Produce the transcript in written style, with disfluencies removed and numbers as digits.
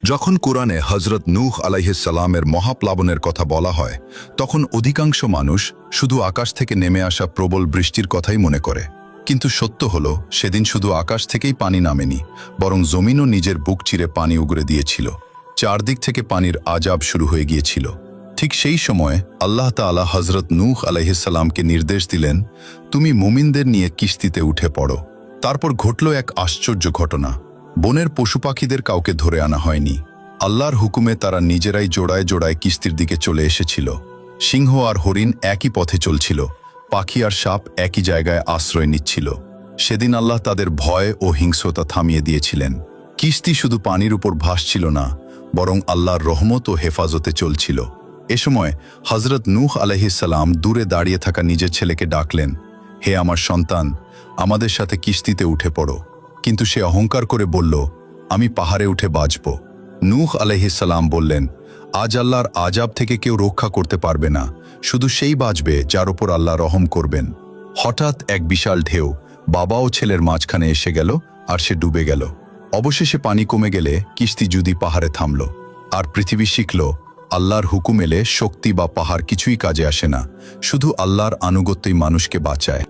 যখন কোরআনে হজরত নূহ আলাইহিসসালামের মহাপ্লাবনের কথা বলা হয় তখন অধিকাংশ মানুষ শুধু আকাশ থেকে নেমে আসা প্রবল বৃষ্টির কথাই মনে করে। কিন্তু সত্য হলো সেদিন শুধু আকাশ থেকেই পানি নামেনি, বরং জমিনও নিজের বুক চিরে পানি উগরে দিয়েছিল। চারদিক থেকে পানির আজাব শুরু হয়ে গিয়েছিল। ঠিক সেই সময় আল্লাহ তাআলা হজরত নূহ আলাইহিসসালামকে নির্দেশ দিলেন, তুমি মুমিনদের নিয়ে কিস্তিতে উঠে পড়ো। তারপর ঘটল এক আশ্চর্য ঘটনা। বনের পশু পাখিদের কাউকে ধরে আনা হয়নি। আল্লাহর হুকুমে তারা নিজেরাই জোড়ায় জোড়ায় কিস্তির দিকে চলে এসেছিল। সিংহ আর হরিণ একই পথে চলছিল, পাখি আর সাপ একই জায়গায় আশ্রয় নিচ্ছিল। সেদিন আল্লাহ তাদের ভয় ও হিংস্রতা থামিয়ে দিয়েছিলেন। কিস্তি শুধু পানির উপর ভাসছিল না, বরং আল্লাহর রহমত ও হেফাজতে চলছিল। এ সময় হজরত নূহ আলাইহিসসালাম দূরে দাঁড়িয়ে থাকা নিজের ছেলেকে ডাকলেন, হে আমার সন্তান, আমাদের সাথে কিস্তিতে উঠে পড়ো। কিন্তু সে অহংকার করে বলল, আমি পাহাড়ে উঠে বাঁচব। নূহ আলাইহিসসালাম বললেন, আজ আল্লাহর আজাব থেকে কেউ রক্ষা করতে পারবে না, শুধু সেই বাঁচবে যার ওপর আল্লাহ রহম করবেন। হঠাৎ এক বিশাল ঢেউ বাবা ও ছেলের মাঝখানে এসে গেল, আর সে ডুবে গেল। অবশেষে পানি কমে গেলে কিস্তি যদি পাহাড়ে থামল, আর পৃথিবী শিখল আল্লাহর হুকুম এলে শক্তি বা পাহাড় কিছুই কাজে আসে না, শুধু আল্লাহর আনুগত্যই মানুষকে বাঁচায়।